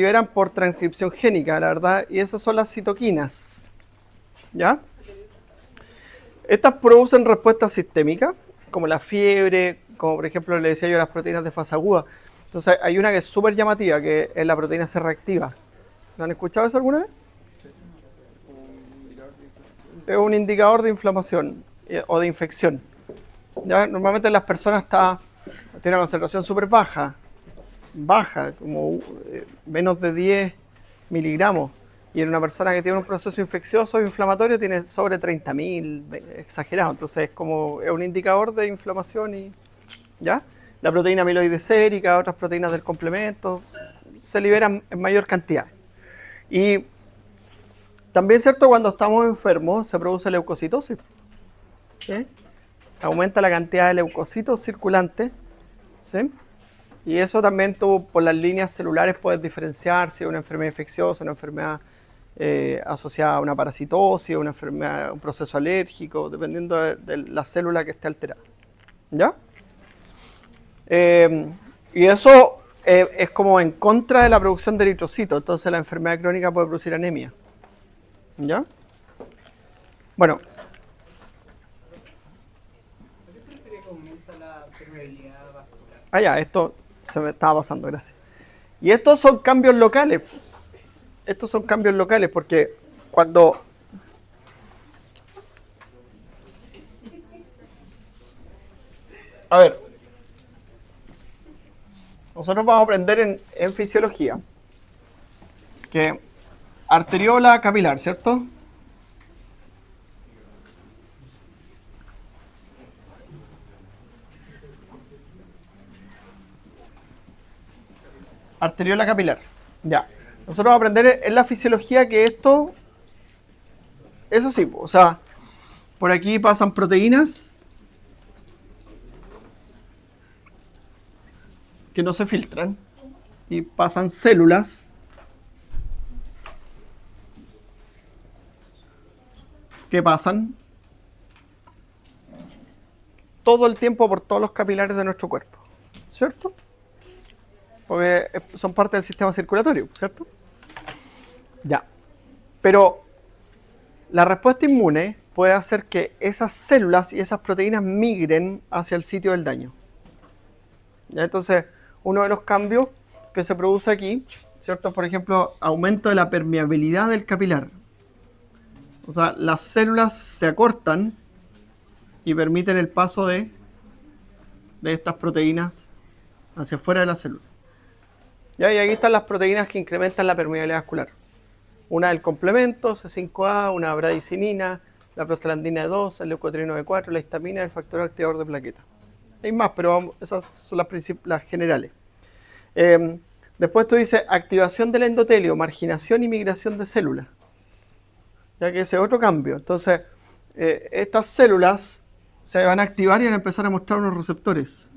liberan por transcripción génica, la verdad, y esas son las citoquinas. ¿Ya? Estas producen respuestas sistémicas, como la fiebre, como por ejemplo le decía yo las proteínas de fase aguda. Entonces hay una que es súper llamativa, que es la proteína C reactiva. ¿Lo han escuchado eso alguna vez? Es un indicador de inflamación o de infección. ¿Ya? Normalmente las personas tienen una concentración súper baja, como menos de 10 miligramos. Y en una persona que tiene un proceso infeccioso o inflamatorio tiene sobre 30.000, exagerado. Entonces es un indicador de inflamación. ¿Ya? La proteína amiloide sérica, otras proteínas del complemento, se liberan en mayor cantidad. Y también es cierto, cuando estamos enfermos se produce leucocitosis. ¿Sí? Aumenta la cantidad de leucocitos circulantes. ¿Sí? Y eso también tú, por las líneas celulares, puedes diferenciar si es una enfermedad infecciosa, una enfermedad asociada a una parasitosis, una enfermedad, un proceso alérgico, dependiendo de la célula que esté alterada. ¿Ya? Y eso es como en contra de la producción de eritrocitos, entonces la enfermedad crónica puede producir anemia. ¿Ya? Bueno. ¿Por qué se refiere que aumenta la permeabilidad vascular? Ah, ya, esto se me estaba pasando, gracias. Y estos son cambios locales. Estos son cambios locales porque cuando... A ver, nosotros vamos a aprender en fisiología que arteriola capilar, ¿cierto? Arteriola capilar. Ya. Nosotros vamos a aprender en la fisiología que esto... Eso sí, o sea, por aquí pasan proteínas que no se filtran y pasan células que pasan todo el tiempo por todos los capilares de nuestro cuerpo, ¿cierto? Porque son parte del sistema circulatorio, ¿cierto? Ya. Pero la respuesta inmune puede hacer que esas células y esas proteínas migren hacia el sitio del daño. ¿Ya? Entonces, uno de los cambios que se produce aquí, ¿cierto? Por ejemplo, aumento de la permeabilidad del capilar. O sea, las células se acortan y permiten el paso de estas proteínas hacia afuera de la célula. ¿Ya? Y aquí están las proteínas que incrementan la permeabilidad vascular. Una del complemento, C5A, una bradicinina, la prostaglandina 2, el leucotrieno B4, la histamina y el factor activador de plaquetas. Hay más, pero esas son las generales. Después tú dices activación del endotelio, marginación y migración de células. Ya que ese es otro cambio. Entonces, estas células se van a activar y van a empezar a mostrar unos receptores.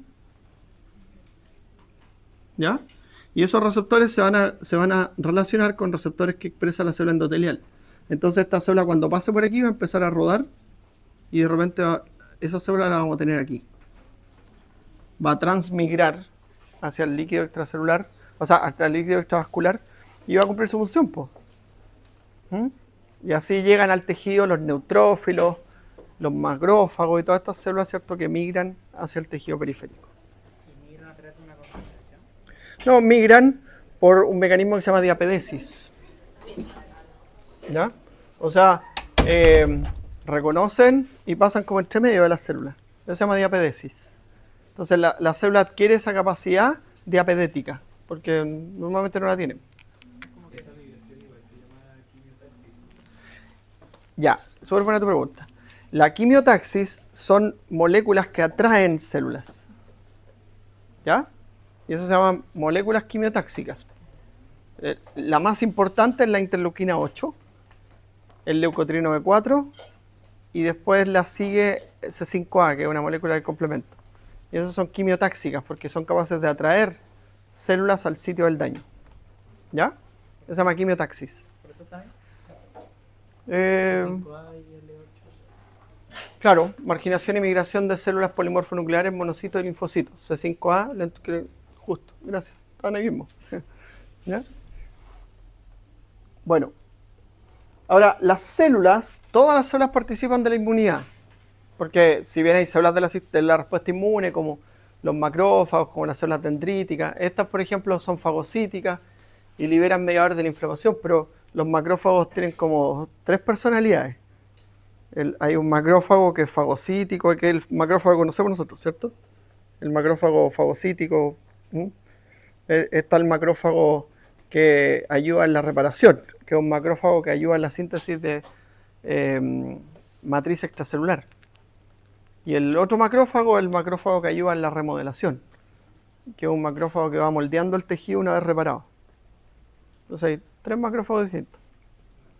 ¿Ya? Y esos receptores se van a relacionar con receptores que expresa la célula endotelial. Entonces esta célula, cuando pase por aquí, va a empezar a rodar y de repente esa célula la vamos a tener aquí. Va a transmigrar hacia el líquido extracelular, o sea, hacia el líquido extravascular y va a cumplir su función, pues. Y así llegan al tejido los neutrófilos, los macrófagos y todas estas células, ¿cierto?, que migran hacia el tejido periférico. ¿Y migran a través de una concentración? No, migran por un mecanismo que se llama diapedesis. ¿Ya? O sea, reconocen y pasan como entre medio de las células. Eso se llama diapedesis. Entonces la célula adquiere esa capacidad diapedética, porque normalmente no la tiene. Esa migración igual se llama quimiotaxis. Ya, súper buena tu pregunta. La quimiotaxis son moléculas que atraen células. ¿Ya? Y eso se llaman moléculas quimiotáxicas. La más importante es la interleuquina 8, el leucotrieno B4, y después la sigue C5A, que es una molécula del complemento. Y esas son quimiotáxicas porque son capaces de atraer células al sitio del daño. ¿Ya? Eso se llama quimiotaxis. ¿Por eso está ahí? 5A y L8. Claro, marginación y migración de células polimorfonucleares, monocitos y linfocitos. C5A, justo, gracias, estaban ahí mismo. ¿Ya? Bueno, ahora las células, todas las células participan de la inmunidad. Porque si bien hay células de la respuesta inmune, como los macrófagos, como las células dendríticas, estas, por ejemplo, son fagocíticas y liberan mediadores de la inflamación, pero los macrófagos tienen como 3 personalidades. Hay un macrófago que es fagocítico, que es el macrófago que conocemos nosotros, ¿cierto? El macrófago fagocítico. Está el macrófago que ayuda en la reparación, que es un macrófago que ayuda en la síntesis de matriz extracelular. Y el otro macrófago es el macrófago que ayuda en la remodelación, que es un macrófago que va moldeando el tejido una vez reparado. Entonces hay 3 macrófagos distintos.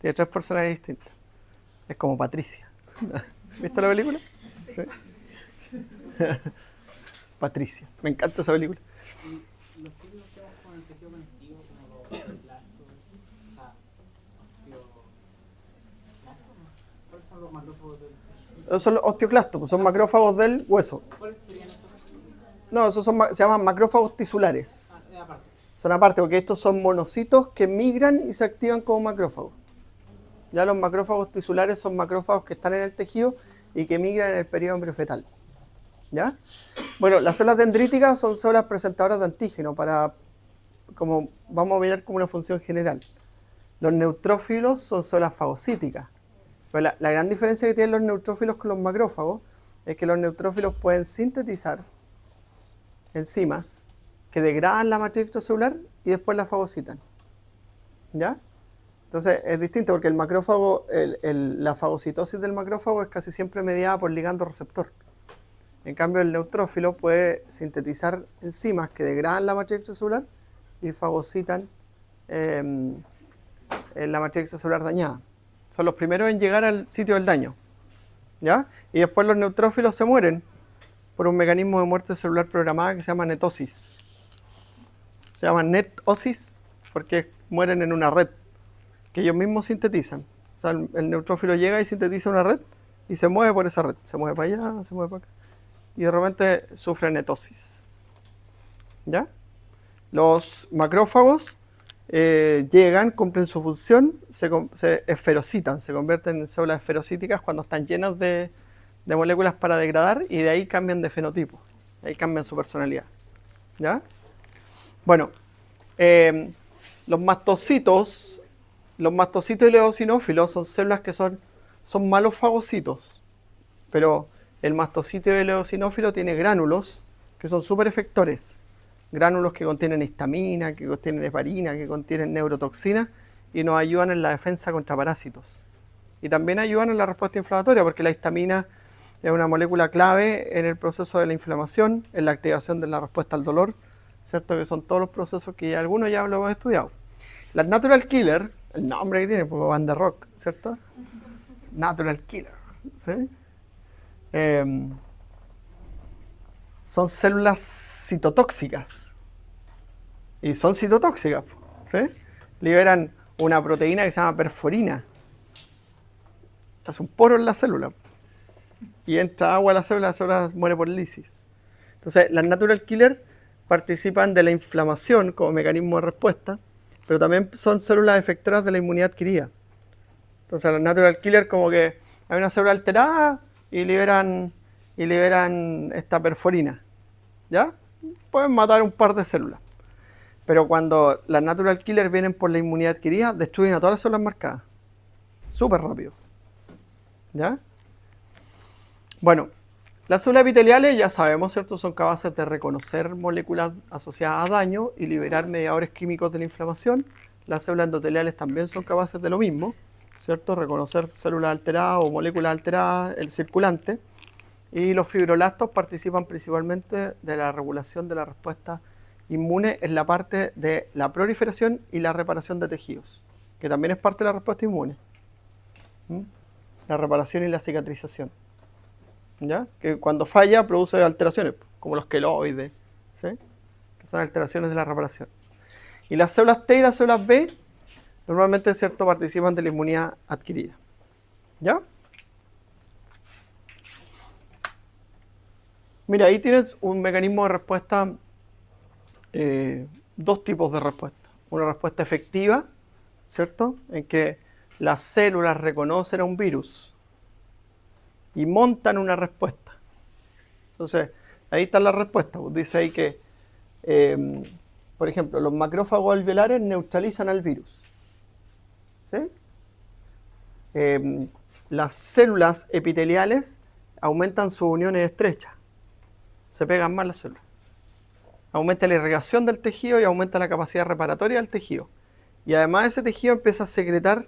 Tiene 3 personalidades distintas. Es como Patricia. ¿Viste la película? Sí. Patricia. Me encanta esa película. Los típicos que vamos con el tejido conectivo, como los osteoclastos, o sea, ¿cuáles son los macrófagos del tejido? Esos son los osteoclastos, pues son macrófagos del hueso. ¿Cuáles serían esos? No, esos se llaman macrófagos tisulares. Aparte. Son aparte, porque estos son monocitos que migran y se activan como macrófagos. Ya los macrófagos tisulares son macrófagos que están en el tejido y que migran en el periodo embriofetal. ¿Ya? Bueno, las células dendríticas son células presentadoras de antígeno como vamos a mirar como una función general. Los neutrófilos son células fagocíticas. Pero la gran diferencia que tienen los neutrófilos con los macrófagos es que los neutrófilos pueden sintetizar enzimas que degradan la matriz extracelular y después la fagocitan. ¿Ya? Entonces es distinto porque el macrófago, la fagocitosis del macrófago es casi siempre mediada por ligando receptor. En cambio el neutrófilo puede sintetizar enzimas que degradan la matriz extracelular y fagocitan la matriz extracelular dañada. Son los primeros en llegar al sitio del daño. ¿Ya? Y después los neutrófilos se mueren por un mecanismo de muerte celular programada que se llama netosis. Se llama netosis porque mueren en una red que ellos mismos sintetizan. O sea, el neutrófilo llega y sintetiza una red y se mueve por esa red. Se mueve para allá, se mueve para acá. Y de repente sufre netosis. ¿Ya? Los macrófagos llegan, cumplen su función, se esferocitan, se convierten en células esferocíticas cuando están llenas de moléculas para degradar y de ahí cambian de fenotipo. De ahí cambian su personalidad. ¿Ya? Bueno, los mastocitos y los eosinófilos son células que son malos fagocitos, pero el mastocito y el eosinófilo tiene gránulos que son súper efectores. Gránulos que contienen histamina, que contienen heparina, que contienen neurotoxina y nos ayudan en la defensa contra parásitos. Y también ayudan en la respuesta inflamatoria porque la histamina es una molécula clave en el proceso de la inflamación, en la activación de la respuesta al dolor, ¿cierto? Que son todos los procesos que algunos ya lo hemos estudiado. Las natural killer, el nombre que tiene, como banda rock, ¿cierto? Natural killer, ¿sí? Son células citotóxicas. Y son citotóxicas, ¿sí? Liberan una proteína que se llama perforina. Es un poro en la célula. Y entra agua a la célula muere por lisis. Entonces, las natural killer participan de la inflamación como mecanismo de respuesta, pero también son células efectoras de la inmunidad adquirida. Entonces, las natural killer como que hay una célula alterada y liberan esta perforina. ¿Ya? Pueden matar un par de células. Pero cuando las natural killer vienen por la inmunidad adquirida, destruyen a todas las células marcadas. Súper rápido. ¿Ya? Bueno, las células epiteliales ya sabemos, ¿cierto? Son capaces de reconocer moléculas asociadas a daño y liberar mediadores químicos de la inflamación. Las células endoteliales también son capaces de lo mismo, ¿cierto? Reconocer células alteradas o moléculas alteradas, el circulante. Y los fibroblastos participan principalmente de la regulación de la respuesta inmune en la parte de la proliferación y la reparación de tejidos, que también es parte de la respuesta inmune. La reparación y la cicatrización. ¿Ya? Que cuando falla produce alteraciones, como los queloides, ¿sí? Que son alteraciones de la reparación. Y las células T y las células B normalmente, ¿cierto?, participan de la inmunidad adquirida. ¿Ya? Mira, ahí tienes un mecanismo de respuesta, 2 tipos de respuesta. Una respuesta efectiva, ¿cierto? En que las células reconocen a un virus y montan una respuesta. Entonces, ahí está la respuesta. Pues dice ahí que, por ejemplo, los macrófagos alveolares neutralizan al virus. ¿Sí? Las células epiteliales aumentan sus uniones estrechas. Se pegan más las células. Aumenta la irrigación del tejido y aumenta la capacidad reparatoria del tejido. Y además ese tejido empieza a secretar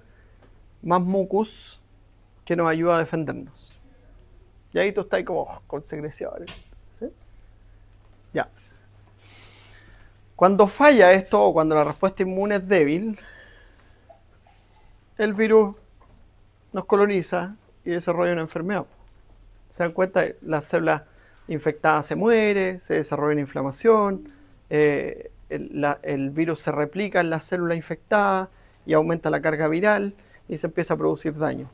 más mucus que nos ayuda a defendernos. Y ahí tú estás como con secreciones. ¿Sí? Ya. Cuando falla esto o cuando la respuesta inmune es débil, el virus nos coloniza y desarrolla una enfermedad. ¿Se dan cuenta? La célula infectada se muere, se desarrolla una inflamación, el virus se replica en la célula infectada y aumenta la carga viral y se empieza a producir daño.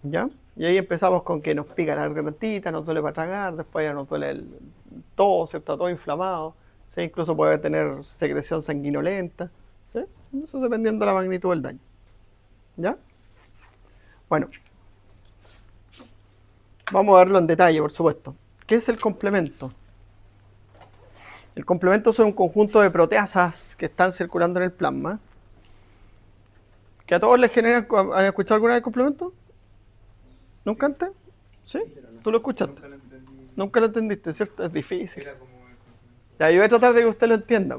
¿Ya? Y ahí empezamos con que nos pica la gargantita, nos duele para tragar, después ya nos duele el tos, está todo inflamado, ¿sí? Incluso puede tener secreción sanguinolenta, ¿sí? Eso dependiendo de la magnitud del daño. ¿Ya? Bueno, vamos a verlo en detalle, por supuesto. ¿Qué es el complemento? El complemento son un conjunto de proteasas que están circulando en el plasma, que a todos les generan. ¿Han escuchado alguna vez el complemento? ¿Nunca antes? ¿Sí? ¿Tú lo escuchaste? Nunca lo entendiste, ¿cierto? Es difícil. Ya, yo voy a tratar de que usted lo entienda,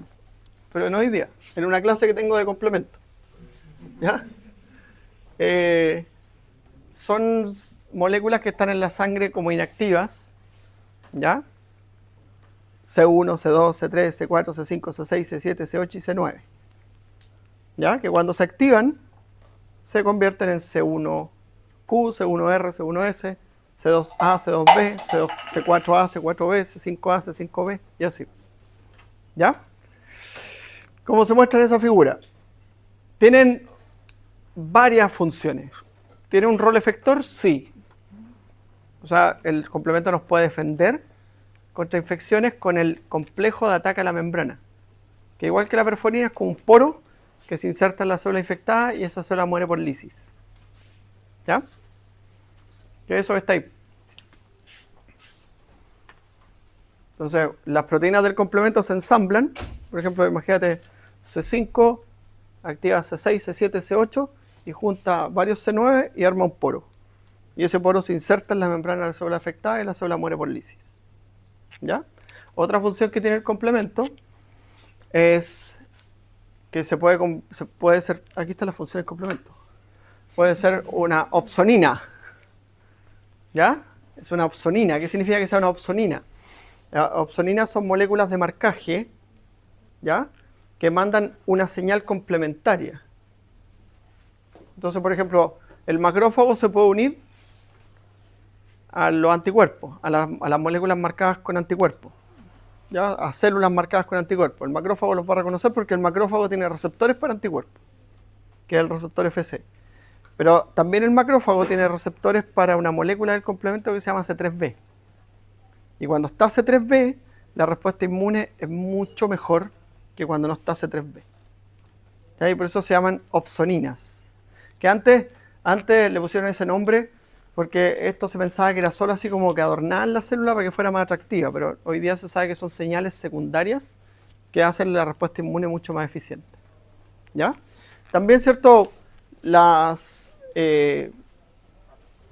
pero no hoy día, en una clase que tengo de complemento. ¿Ya? Son moléculas que están en la sangre como inactivas, ¿ya? C1, C2, C3, C4, C5, C6, C7, C8 y C9. ¿Ya? Que cuando se activan, se convierten en C1Q, C1R, C1S, C2A, C2B, C4A, C4B, C5A, C5B y así. ¿Ya? ¿Cómo se muestra en esa figura? Tienen varias funciones. ¿Tiene un rol efector? Sí. O sea, el complemento nos puede defender contra infecciones con el complejo de ataque a la membrana. Que igual que la perforina es como un poro que se inserta en la célula infectada y esa célula muere por lisis. ¿Ya? Que eso está ahí. Entonces, las proteínas del complemento se ensamblan. Por ejemplo, imagínate C5 activa C6, C7, C8 y junta varios C9 y arma un poro. Y ese poro se inserta en la membrana de la célula afectada y la célula muere por lisis. ¿Ya? Otra función que tiene el complemento es que se puede ser, aquí está la función del complemento, puede ser una opsonina. ¿Ya? Es una opsonina. ¿Qué significa que sea una opsonina? Opsoninas son moléculas de marcaje, ¿ya? Que mandan una señal complementaria. Entonces, por ejemplo, el macrófago se puede unir a los anticuerpos, a las moléculas marcadas con anticuerpos, ¿ya? A células marcadas con anticuerpos. El macrófago los va a reconocer porque el macrófago tiene receptores para anticuerpos, que es el receptor FC. Pero también el macrófago tiene receptores para una molécula del complemento que se llama C3b. Y cuando está C3b, la respuesta inmune es mucho mejor que cuando no está C3b. ¿Ya? Y por eso se llaman opsoninas. Que antes le pusieron ese nombre porque esto se pensaba que era solo así como que adornar la célula para que fuera más atractiva, pero hoy día se sabe que son señales secundarias que hacen la respuesta inmune mucho más eficiente. ¿Ya? También, ¿cierto? Las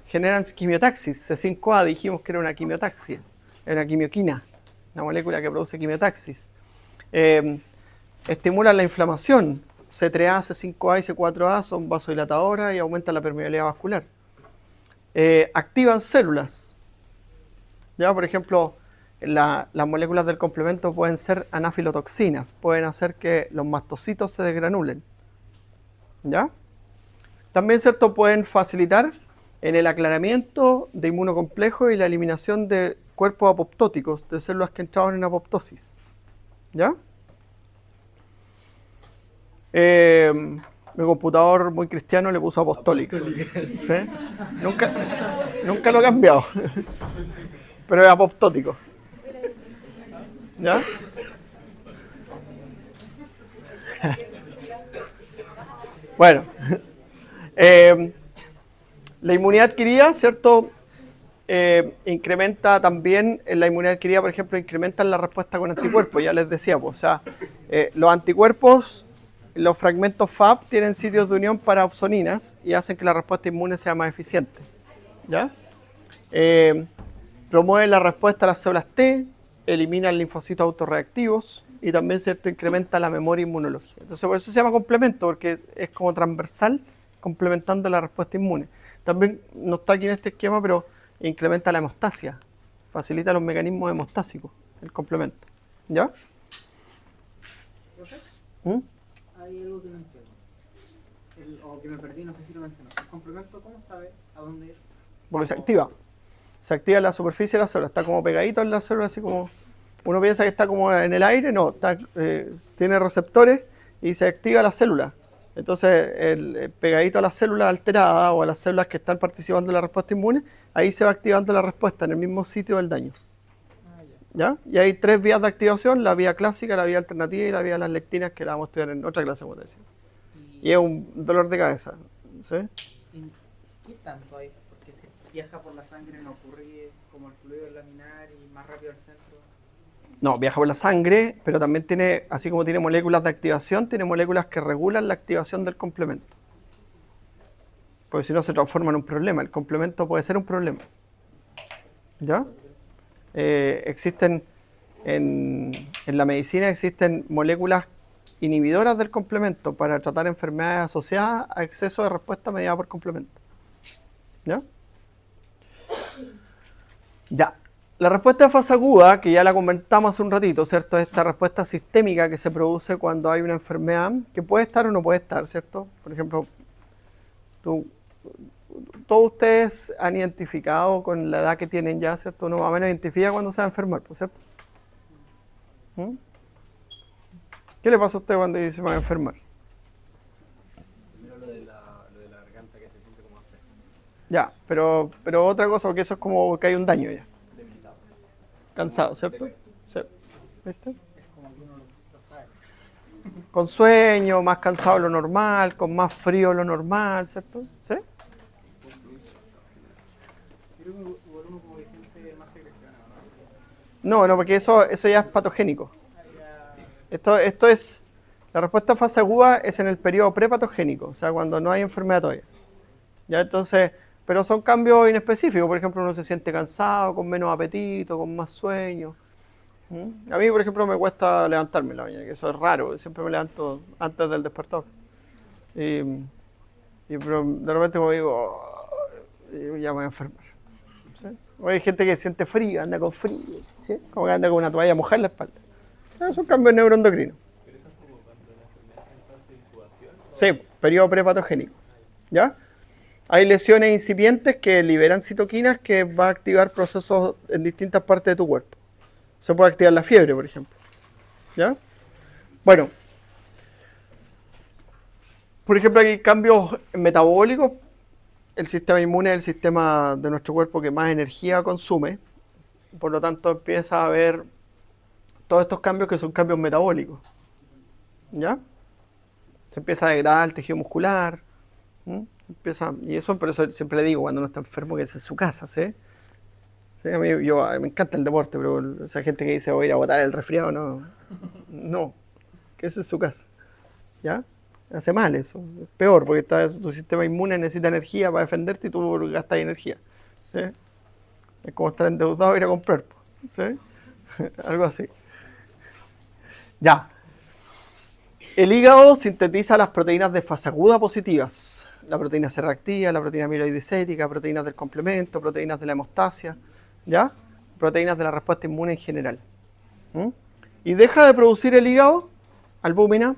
generan quimiotaxis. C5A dijimos que era una quimiotaxia, era una quimioquina, una molécula que produce quimiotaxis. Estimulan la inflamación. C3A, C5A y C4A son vasodilatadoras y aumentan la permeabilidad vascular. Activan células. Ya, por ejemplo, las moléculas del complemento pueden ser anafilotoxinas, pueden hacer que los mastocitos se desgranulen. ¿Ya? También, ¿cierto?, pueden facilitar en el aclaramiento de inmunocomplejos y la eliminación de cuerpos apoptóticos, de células que entraban en apoptosis. ¿Ya? Mi computador muy cristiano le puso apostólico. ¿Sí? Nunca lo he cambiado. Pero es apoptótico. ¿Ya? Bueno, la inmunidad adquirida, ¿cierto? Incrementa también, en la inmunidad adquirida, por ejemplo, incrementa la respuesta con anticuerpos, ya les decía, pues, o sea, los anticuerpos, los fragmentos FAB tienen sitios de unión para opsoninas y hacen que la respuesta inmune sea más eficiente, ¿ya? Promueve la respuesta a las células T, elimina linfocitos autorreactivos y también, ¿cierto?, incrementa la memoria inmunológica. Entonces, por eso se llama complemento, porque es como transversal, complementando la respuesta inmune. También no está aquí en este esquema, pero incrementa la hemostasia, facilita los mecanismos hemostásicos, el complemento. ¿Ya? ¿Profe? ¿Mm? Hay algo que no entiendo. O que me perdí, no sé si lo mencionó. ¿El complemento cómo sabe a dónde ir? Porque se activa. Se activa en la superficie de la célula, está como pegadito en la célula, así como... Uno piensa que está como en el aire, no, está, tiene receptores y se activa la célula. Entonces, pegadito a la célula alterada o a las células que están participando en la respuesta inmune, ahí se va activando la respuesta en el mismo sitio del daño. ¿Ya? Y hay 3 vías de activación, la vía clásica, la vía alternativa y la vía de las lectinas, que la vamos a estudiar en otra clase, como te decía. Y es un dolor de cabeza. ¿Sí? ¿Y qué tanto hay? Porque si viaja por la sangre no ocurre como el fluido laminar y más rápido el censo. No, viaja por la sangre, pero también tiene, así como tiene moléculas de activación, tiene moléculas que regulan la activación del complemento. Porque si no se transforma en un problema. El complemento puede ser un problema. ¿Ya? Existen, en la medicina existen moléculas inhibidoras del complemento para tratar enfermedades asociadas a exceso de respuesta mediada por complemento. ¿Ya? Ya. La respuesta de fase aguda, que ya la comentamos hace un ratito, ¿cierto? Esta respuesta sistémica que se produce cuando hay una enfermedad, que puede estar o no puede estar, ¿cierto? Por ejemplo, todos ustedes han identificado con la edad que tienen ya, ¿cierto? Uno más o menos identifica cuando se va a enfermar, ¿cierto? ¿Mm? ¿Qué le pasa a usted cuando se va a enfermar? Primero lo de la garganta que se siente como fresco. Ya, pero otra cosa, porque eso es como que hay un daño ya. Debilitado. Cansado, ¿cierto? Sí. ¿Viste? Es como que uno lo sabe. Con sueño, más cansado de lo normal, con más frío de lo normal, ¿cierto? ¿Sí? Creo que igual uno como que siente más secreciones, ¿no? No, porque eso ya es patogénico. Ya- Esto es, la respuesta a fase aguda es en el periodo prepatogénico, o sea, cuando no hay enfermedad todavía. Ya, entonces, pero son cambios inespecíficos, por ejemplo, uno se siente cansado, con menos apetito, con más sueño. ¿Mm? A mí, por ejemplo, me cuesta levantarme en la mañana, que eso es raro, siempre me levanto antes del despertador. Pero de repente como digo, "Oh", ya me voy a enfermar. ¿Sí? O hay gente que siente frío, anda con frío, ¿sí? Como que anda con una toalla mojada en la espalda. Es un cambio neuroendocrino. Pero eso es como cuando la enfermedad está en fase de incubación. Sí, periodo prepatogénico. ¿Ya? Hay lesiones incipientes que liberan citoquinas que va a activar procesos en distintas partes de tu cuerpo. Se puede activar la fiebre, por ejemplo. ¿Ya? Bueno. Por ejemplo, hay cambios metabólicos. El sistema inmune es el sistema de nuestro cuerpo que más energía consume. Por lo tanto, empieza a haber todos estos cambios que son cambios metabólicos. ¿Ya? Se empieza a degradar el tejido muscular. Y eso, por eso siempre le digo, cuando uno está enfermo, que es en su casa, ¿sí? Sí, a mí me encanta el deporte, pero esa gente que dice voy a ir a botar el resfriado, no, que ese es su casa. ¿Ya? Hace mal eso, es peor, porque tu sistema inmune necesita energía para defenderte y tú gastas energía. ¿Sí? Es como estar endeudado e ir a comprar, ¿sí? Algo así. Ya. El hígado sintetiza las proteínas de fase aguda positivas. La proteína C reactiva, la proteína amiloidicética, proteínas del complemento, proteínas de la hemostasia, ¿ya? Proteínas de la respuesta inmune en general. Y deja de producir el hígado, albúmina,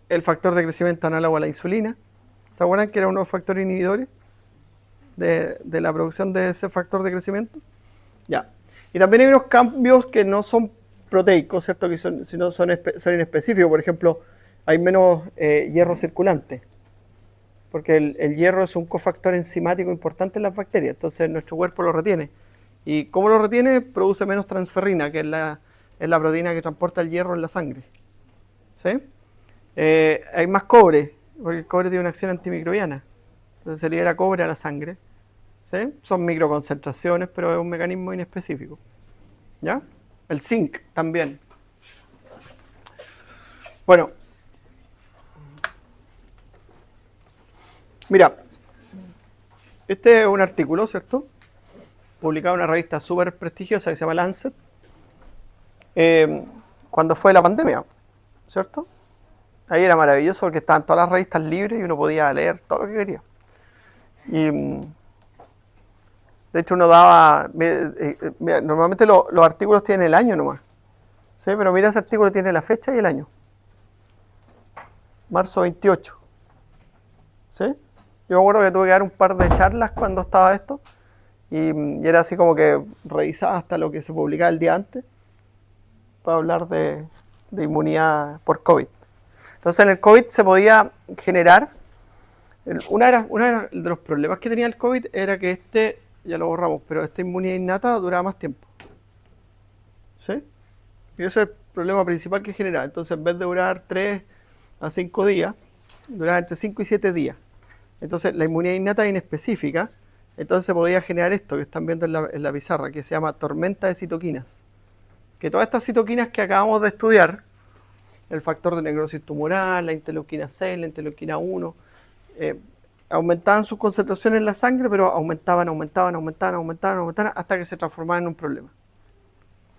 el factor de crecimiento análogo a la insulina. ¿Se acuerdan que era uno de los factores inhibidores de la producción de ese factor de crecimiento? Ya. Y también hay unos cambios que no son proteicos, ¿cierto? Que son inespecíficos. Por ejemplo, hay menos hierro circulante, porque el hierro es un cofactor enzimático importante en las bacterias, entonces nuestro cuerpo lo retiene. ¿Y cómo lo retiene? Produce menos transferrina, que es la proteína que transporta el hierro en la sangre. ¿Sí? Hay más cobre, porque el cobre tiene una acción antimicrobiana. Entonces se libera cobre a la sangre. ¿Sí? Son microconcentraciones, pero es un mecanismo inespecífico. ¿Ya? El zinc también. Bueno. Mira. Este es un artículo, ¿cierto? Publicado en una revista súper prestigiosa que se llama Lancet. Cuando fue la pandemia, ¿cierto? Ahí era maravilloso porque estaban todas las revistas libres y uno podía leer todo lo que quería. Y de hecho uno daba... Mira, normalmente los artículos tienen el año nomás. ¿Sí? Pero mira, ese artículo tiene la fecha y el año. Marzo 28. ¿Sí? Yo me acuerdo que tuve que dar un par de charlas cuando estaba esto. Y era así como que revisaba hasta lo que se publicaba el día antes para hablar de inmunidad por COVID. Entonces en el COVID se podía generar... Uno de los problemas que tenía el COVID era que ya lo borramos, pero esta inmunidad innata duraba más tiempo. ¿Sí? Y ese es el problema principal que generaba. Entonces en vez de durar 3 a 5 días, duraba entre 5 y 7 días. Entonces la inmunidad innata es inespecífica. Entonces se podía generar esto que están viendo en la pizarra, que se llama tormenta de citoquinas. Que todas estas citoquinas que acabamos de estudiar, el factor de necrosis tumoral, la interleuquina 6, la interleuquina 1, aumentaban sus concentraciones en la sangre, pero aumentaban hasta que se transformaban en un problema.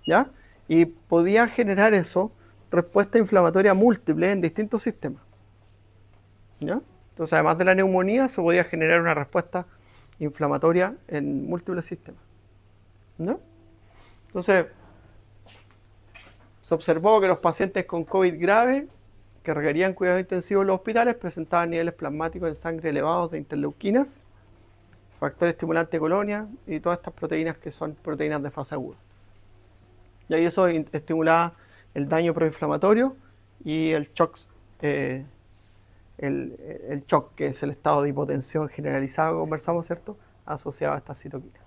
¿Ya? Y podía generar eso respuesta inflamatoria múltiple en distintos sistemas. ¿Ya? Entonces, además de la neumonía, se podía generar una respuesta inflamatoria en múltiples sistemas. ¿No? Entonces, se observó que los pacientes con COVID grave que requerían cuidado intensivo en los hospitales presentaban niveles plasmáticos en sangre elevados de interleuquinas, factores estimulantes de colonia y todas estas proteínas que son proteínas de fase aguda. Y ahí eso estimulaba el daño proinflamatorio y el shock, el shock, que es el estado de hipotensión generalizado que conversamos, ¿cierto? Asociado a estas citoquinas.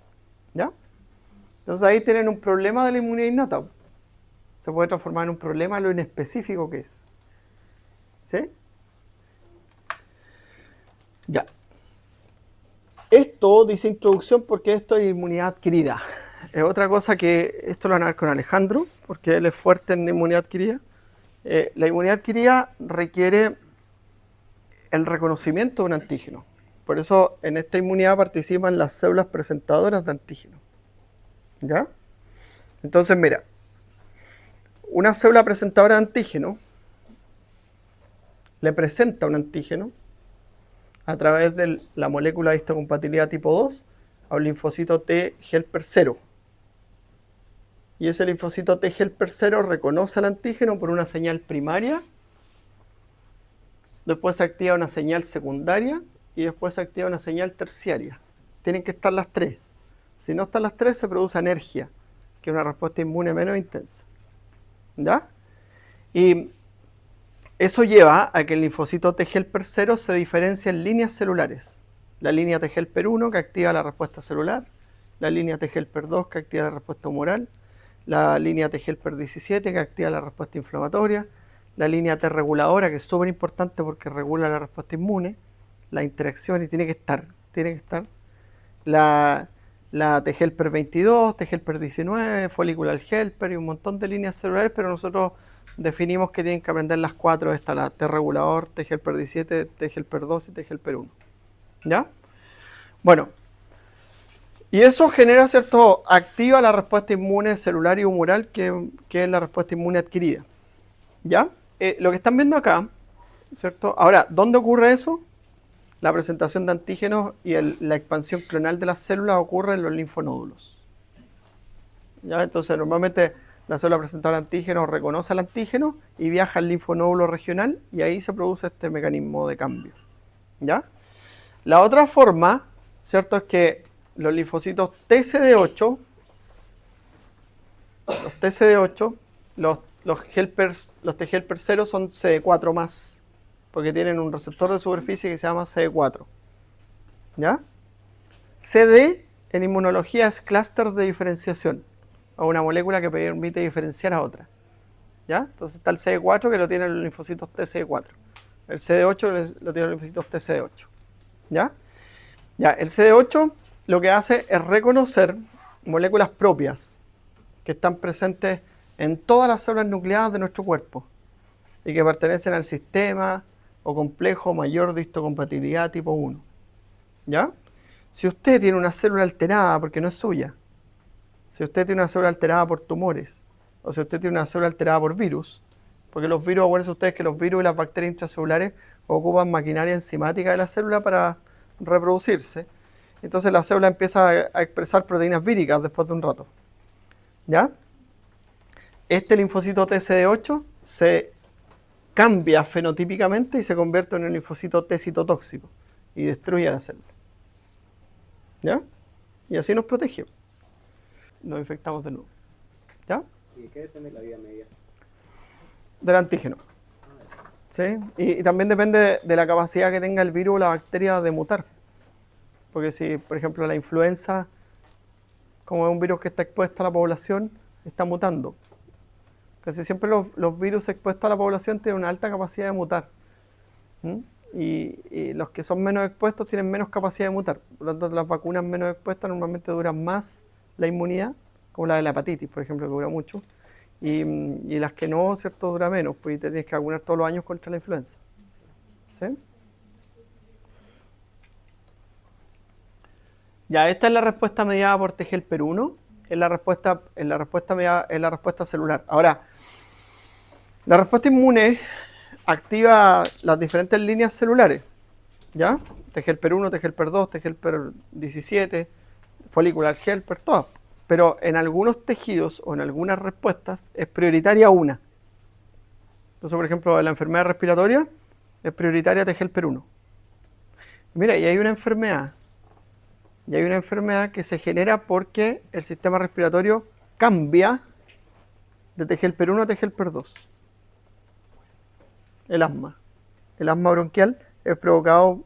¿Ya? Entonces ahí tienen un problema de la inmunidad innata. Se puede transformar en un problema lo inespecífico que es. ¿Sí? Ya. Esto dice introducción porque esto es inmunidad adquirida. Es otra cosa que esto lo van a ver con Alejandro, porque él es fuerte en inmunidad adquirida. La inmunidad adquirida requiere el reconocimiento de un antígeno. Por eso en esta inmunidad participan las células presentadoras de antígeno. ¿Ya? Entonces, mira, una célula presentadora de antígeno le presenta un antígeno a través de la molécula de histocompatibilidad tipo 2 a un linfocito T helper 0. Y ese linfocito T helper 0 reconoce al antígeno por una señal primaria, después se activa una señal secundaria y después se activa una señal terciaria. Tienen que estar las tres. Si no están las tres, se produce anergia, que es una respuesta inmune menos intensa. ¿Ya? Y eso lleva a que el linfocito T helper 0 se diferencia en líneas celulares. La línea T helper 1 que activa la respuesta celular, la línea T helper 2 que activa la respuesta humoral, la línea T helper 17 que activa la respuesta inflamatoria, la línea T reguladora, que es súper importante porque regula la respuesta inmune, la interacción, y tiene que estar, la T helper 22, T helper 19, follicular helper y un montón de líneas celulares, pero nosotros definimos que tienen que aprender las 4, esta, la T regulador, T helper 17, T helper 2 y T helper 1. ¿Ya? Bueno, y eso genera, ¿cierto? Activa la respuesta inmune celular y humoral, que es la respuesta inmune adquirida. ¿Ya? Lo que están viendo acá, ¿cierto? Ahora, ¿dónde ocurre eso? La presentación de antígenos y la expansión clonal de las células ocurre en los linfonódulos. ¿Ya? Entonces, normalmente la célula presentadora de antígenos reconoce al antígeno y viaja al linfonódulo regional y ahí se produce este mecanismo de cambio. ¿Ya? La otra forma, ¿cierto? Es que los linfocitos TCD8, los T helper 0 son CD4 más, porque tienen un receptor de superficie que se llama CD4. ¿Ya? CD en inmunología es clúster de diferenciación, a una molécula que permite diferenciar a otra. ¿Ya? Entonces está el CD4 que lo tienen los linfocitos TCD4. El CD8 lo tienen los linfocitos TCD8. ¿Ya? Ya, el CD8 lo que hace es reconocer moléculas propias que están presentes en todas las células nucleadas de nuestro cuerpo y que pertenecen al sistema o complejo mayor de histocompatibilidad tipo 1. ¿Ya? Si usted tiene una célula alterada porque no es suya, si usted tiene una célula alterada por tumores, o si usted tiene una célula alterada por virus, porque los virus, acuérdense ustedes que los virus y las bacterias intracelulares ocupan maquinaria enzimática de la célula para reproducirse, entonces la célula empieza a expresar proteínas víricas después de un rato. ¿Ya? Este linfocito TCD8 se cambia fenotípicamente y se convierte en un linfocito T citotóxico y destruye la célula. ¿Ya? Y así nos protege. Nos infectamos de nuevo. ¿Ya? ¿Y de qué depende la vida media? Del antígeno. ¿Sí? Y también depende de la capacidad que tenga el virus o la bacteria de mutar. Porque si, por ejemplo, la influenza, como es un virus que está expuesto a la población, está mutando. Casi siempre los virus expuestos a la población tienen una alta capacidad de mutar. Y los que son menos expuestos tienen menos capacidad de mutar. Por lo tanto, las vacunas menos expuestas normalmente duran más la inmunidad, como la de la hepatitis, por ejemplo, que dura mucho. Y las que no, ¿cierto? Dura menos, pues te tienes que vacunar todos los años contra la influenza. ¿Sí? Ya, esta es la respuesta mediada por TGLPER1, es la respuesta celular. Ahora, la respuesta inmune activa las diferentes líneas celulares, ¿ya? TGLPER1, TGLPER2, TGLPER17, follicular helper, todas. Pero en algunos tejidos o en algunas respuestas es prioritaria una. Entonces, por ejemplo, en la enfermedad respiratoria es prioritaria TGLPER1. Mira, y hay una enfermedad que se genera porque el sistema respiratorio cambia de TGLPER1 a TGLPER2. El asma. El asma bronquial es provocado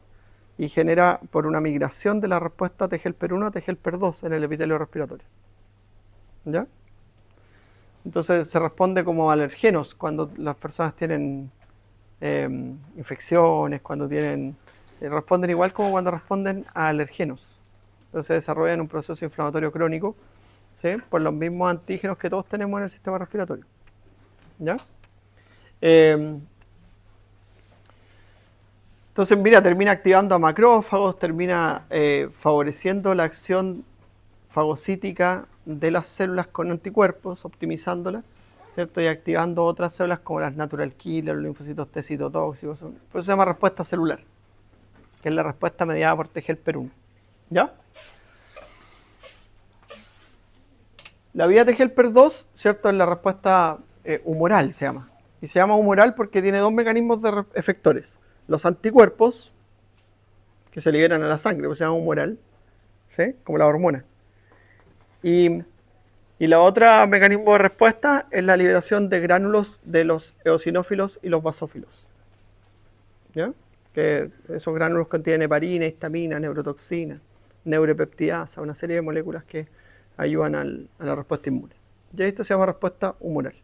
y genera por una migración de la respuesta TGLPER1 a TGLPER2 en el epitelio respiratorio. ¿Ya? Entonces se responde como alergenos cuando las personas tienen infecciones, cuando tienen... responden igual como cuando responden a alergenos. Entonces se desarrollan un proceso inflamatorio crónico, ¿sí? Por los mismos antígenos que todos tenemos en el sistema respiratorio. ¿Ya? Entonces, mira, termina activando a macrófagos, termina favoreciendo la acción fagocítica de las células con anticuerpos, optimizándolas, ¿cierto? Y activando otras células como las natural killer, los linfocitos T citotóxicos. Por eso se llama respuesta celular, que es la respuesta mediada por TGLPER1. ¿Ya? La vía TGLPER2, ¿cierto? Es la respuesta humoral, se llama. Y se llama humoral porque tiene dos mecanismos de efectores. Los anticuerpos, que se liberan a la sangre, pues se llama humoral, ¿sí? Como la hormona. Y la otra mecanismo de respuesta es la liberación de gránulos de los eosinófilos y los basófilos. ¿Ya? Que esos gránulos contienen heparina, histamina, neurotoxina, neuropeptidasa, una serie de moléculas que ayudan a la respuesta inmune. Y esto se llama respuesta humoral.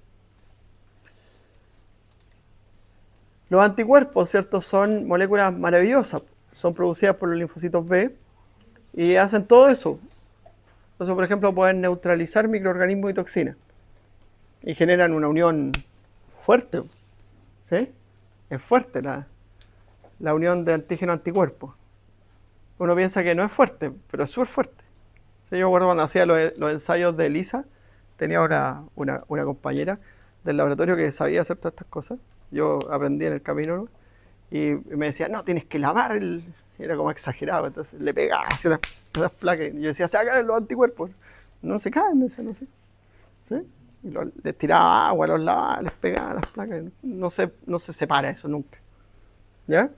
Los anticuerpos, ¿cierto? Son moléculas maravillosas, son producidas por los linfocitos B y hacen todo eso. Entonces, por ejemplo, pueden neutralizar microorganismos y toxinas y generan una unión fuerte, ¿sí? Es fuerte la unión de antígeno-anticuerpo. Uno piensa que no es fuerte, pero es súper fuerte. ¿Sí? Yo recuerdo cuando hacía los ensayos de ELISA, tenía una compañera del laboratorio que sabía hacer todas estas cosas. Yo aprendí en el camino, ¿no? Y me decía, no, tienes que lavar Era como exagerado, entonces le pegaba hacia las placas. Y yo decía, se caen los anticuerpos. No se caen, me decía, no sé. ¿Sí? Y les tiraba agua, los lavaba, les pegaba a las placas. No se separa eso nunca. ¿Ya?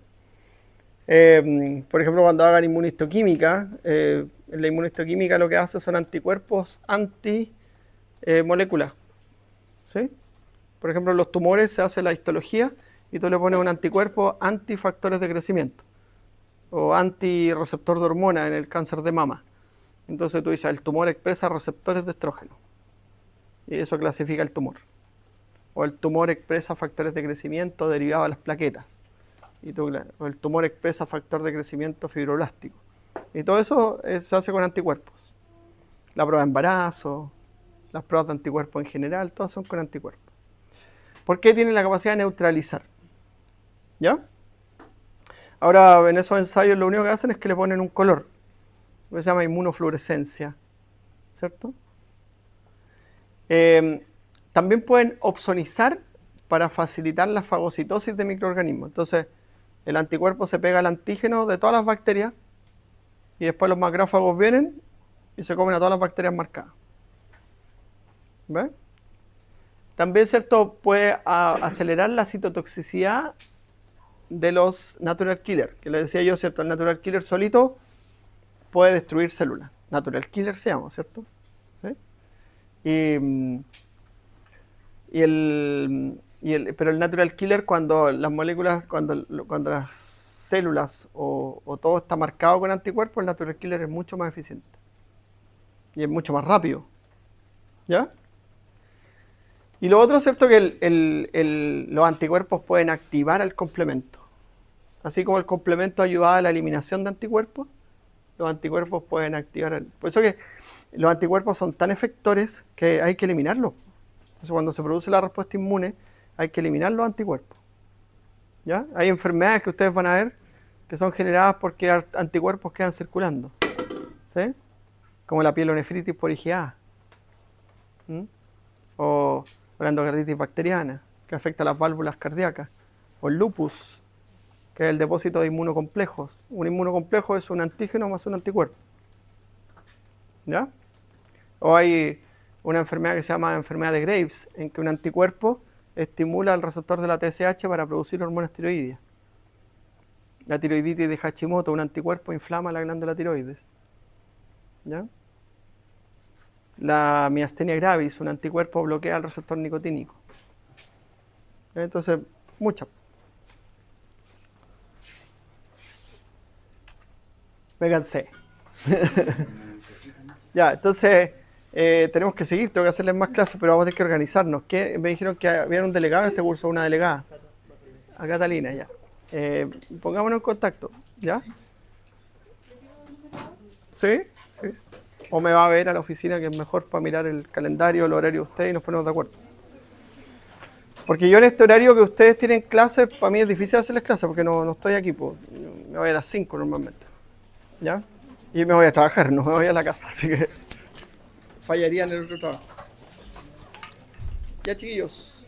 Por ejemplo, cuando hagan inmunistoquímica, en la inmunistoquímica lo que hace son anticuerpos antimoléculas. ¿Sí? Por ejemplo, en los tumores se hace la histología y tú le pones un anticuerpo antifactores de crecimiento o antirreceptor de hormona en el cáncer de mama. Entonces tú dices, el tumor expresa receptores de estrógeno y eso clasifica el tumor. O el tumor expresa factores de crecimiento derivados de las plaquetas. O el tumor expresa factor de crecimiento fibroblástico. Y todo eso se hace con anticuerpos. La prueba de embarazo, las pruebas de anticuerpos en general, todas son con anticuerpos. ¿Por qué tienen la capacidad de neutralizar? ¿Ya? Ahora, en esos ensayos lo único que hacen es que le ponen un color, que se llama inmunofluorescencia, ¿cierto? También pueden opsonizar para facilitar la fagocitosis de microorganismos. Entonces, el anticuerpo se pega al antígeno de todas las bacterias y después los macrófagos vienen y se comen a todas las bacterias marcadas. ¿Ves? También, ¿cierto?, puede acelerar la citotoxicidad de los natural killer, que les decía yo, ¿cierto? El natural killer solito puede destruir células. Natural killer se llama, ¿cierto? ¿Sí? Pero el natural killer, cuando las moléculas, cuando las células o todo está marcado con anticuerpos, el natural killer es mucho más eficiente y es mucho más rápido. ¿Ya? Y lo otro es cierto que los anticuerpos pueden activar el complemento. Así como el complemento ayudaba a la eliminación de anticuerpos, los anticuerpos pueden activar. Por eso que los anticuerpos son tan efectores que hay que eliminarlos. Entonces, cuando se produce la respuesta inmune, hay que eliminar los anticuerpos. ¿Ya? Hay enfermedades que ustedes van a ver que son generadas porque anticuerpos quedan circulando. ¿Sí? Como la pielonefritis por IgA. O la endocarditis bacteriana, que afecta a las válvulas cardíacas. O el lupus, que es el depósito de inmunocomplejos. Un inmunocomplejo es un antígeno más un anticuerpo. ¿Ya? O hay una enfermedad que se llama enfermedad de Graves, en que un anticuerpo estimula el receptor de la TSH para producir hormonas tiroideas. La tiroiditis de Hashimoto, un anticuerpo inflama la glándula tiroides. ¿Ya? La miastenia gravis, un anticuerpo bloquea el receptor nicotínico. Entonces, muchas. Me cansé. Ya, entonces tenemos que seguir, tengo que hacerles más clases, pero vamos a tener que organizarnos. Me dijeron que había un delegado en este curso, una delegada. A Catalina, ya. Pongámonos en contacto, ¿ya? ¿Sí? Sí. O me va a ver a la oficina, que es mejor para mirar el calendario, el horario de ustedes y nos ponemos de acuerdo. Porque yo en este horario que ustedes tienen clases, para mí es difícil hacerles clases porque no estoy aquí, pues, me voy a las 5 normalmente. ¿Ya? Y me voy a trabajar, no me voy a la casa, así que fallaría en el otro trabajo. Ya, chiquillos.